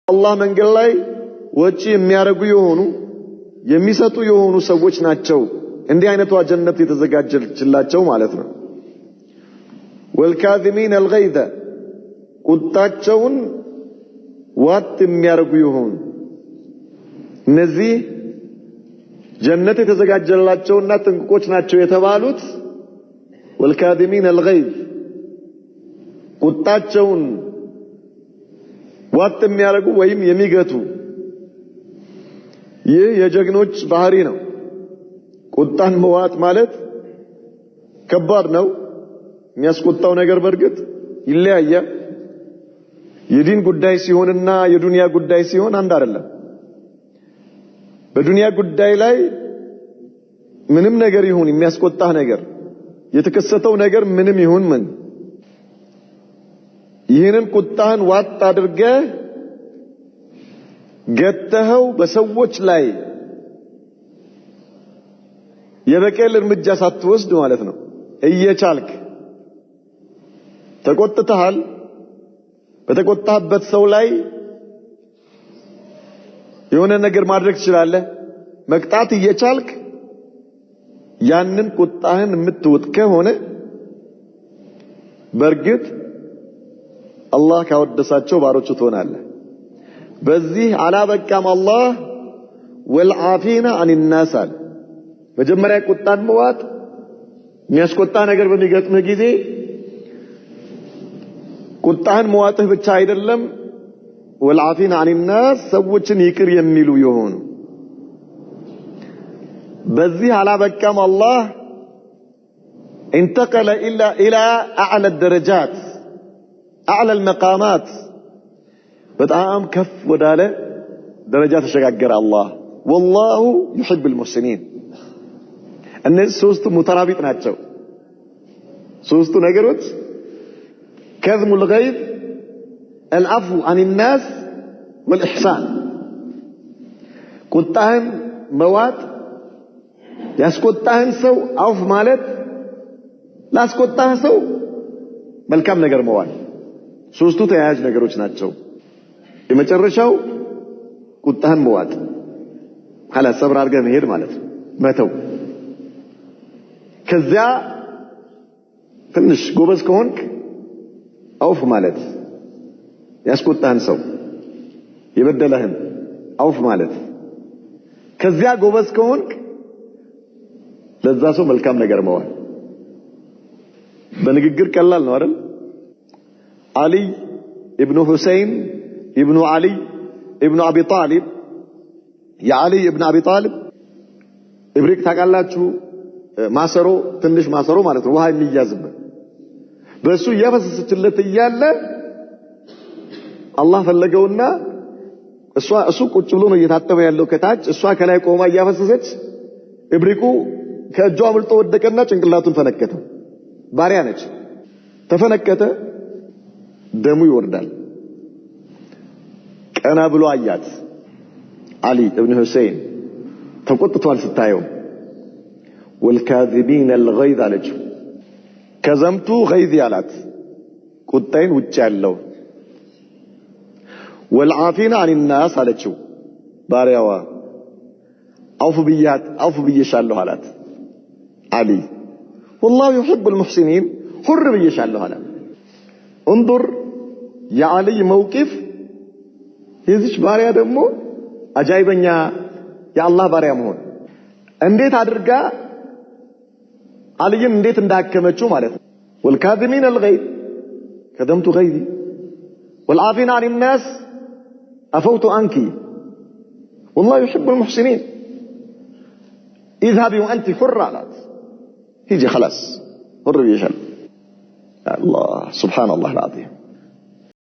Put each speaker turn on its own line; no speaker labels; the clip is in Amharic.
አላህ መንገድ ላይ ወጪ የሚያረጉ የሆኑ የሚሰጡ የሆኑ ሰዎች ናቸው እንዲህ አይነቷ ጀነት የተዘጋጀችላቸው ማለት ነው። ወልካዚሚን አልገይዘ ቁጣቸውን ዋጥ የሚያረጉ የሆኑ እነዚህ ጀነት የተዘጋጀላቸውና ጥንቆች ናቸው የተባሉት ወልካዚሚን አልገይዝ ቁጣቸውን ዋጥ የሚያረጉ ወይም የሚገቱ ይህ የጀግኖች ባህሪ ነው። ቁጣን መዋጥ ማለት ከባድ ነው። የሚያስቆጣው ነገር በርግጥ ይለያያል። የዲን ጉዳይ ሲሆንና የዱንያ ጉዳይ ሲሆን አንድ አይደለም። በዱንያ ጉዳይ ላይ ምንም ነገር ይሁን የሚያስቆጣህ ነገር የተከሰተው ነገር ምንም ይሁን ምን ይህንን ቁጣህን ዋጥ አድርገህ ገተኸው በሰዎች ላይ የበቀል እርምጃ ሳትወስድ ማለት ነው። እየቻልክ ተቆጥተሃል። በተቆጣህበት ሰው ላይ የሆነ ነገር ማድረግ ትችላለህ። መቅጣት እየቻልክ ያንን ቁጣህን የምትውጥ ከሆነ በርግጥ አላህ ካወደሳቸው ባሮቹ ትሆናለህ። በዚህ አላበቃም። አላህ ወልዓፊና አኒናስ አለ። መጀመሪያ ቁጣን መዋጥ የሚያስቆጣ ነገር በሚገጥምህ ጊዜ ቁጣህን መዋጥህ ብቻ አይደለም፣ ወልዓፊና አኒናስ ሰዎችን ይቅር የሚሉ የሆኑ በዚህ አላበቃም። አላህ انتقل الى اعلى الدرجات اعلى المقامات በጣም ከፍ ወዳለ ደረጃ ተሸጋገረ አላህ። والله يحب المحسنين እነዚህ ሶስቱ ሙተራቢጥ ናቸው። ሶስቱ ነገሮች كظم الغيظ العفو عن الناس والإحسان ቁጣህን መዋጥ ያስቆጣህን ሰው አውፍ ማለት ላስቆጣህ ሰው መልካም ነገር መዋል ሶስቱ ተያያዥ ነገሮች ናቸው። የመጨረሻው ቁጣህን መዋጥ ሐላ ሰብር አድርገህ መሄድ ማለት መተው። ከዚያ ትንሽ ጎበዝ ከሆንክ አውፍ ማለት ያስቆጣህን ሰው የበደለህን አውፍ ማለት። ከዚያ ጎበዝ ከሆንክ ለዛ ሰው መልካም ነገር መዋል። በንግግር ቀላል ነው አይደል? አሊ ኢብኑ ሁሰይን ኢብኑ አሊ ኢብኑ አቢ ጣሊብ የአሊ ኢብኑ አቢ ጣሊብ ኢብሪቅ ታውቃላችሁ? ማሰሮ ትንሽ ማሰሮ ማለት ነው፣ ውሃ የሚያዝበት በሱ እያፈሰሰችለት እያለ አላህ ፈለገውና እሱ ቁጭ ብሎ ነው እየታጠበ ያለው ከታች፣ እሷ ከላይ ቆማ እያፈሰሰች ኢብሪቁ ከእጇ አምልጦ ወደቀና ጭንቅላቱን ፈነከተው። ባሪያ ነች፣ ተፈነከተ፣ ደሙ ይወርዳል። ቀና ብሎ አያት። አሊ ኢብኑ ሁሰይን ተቆጥቷል ስታየው። ወልካዚቢን አልገይዝ አለችው። ከዘምቱ ገይዝ ያላት ቁጣይን ውጭ ያለው። ወልዓፊና አኒናስ አለችው ባሪያዋ። አውፍ ብዬሻለሁ አላት አሊ። والله يحب المحسنين حر ብዬሻለሁ አላት። انظر የአሊ መውቂፍ። የዚች ባሪያ ደግሞ አጃይበኛ የአላህ ባሪያ መሆን እንዴት አድርጋ አልይን እንዴት እንዳከመችው ማለት ነው። والكاظمين الغيظ كظمت غيظي والعافين عن الناس عفوت عنك والله يحب المحسنين اذهبي وانت حرة هيجي خلاص حر يشل الله سبحان الله العظيم.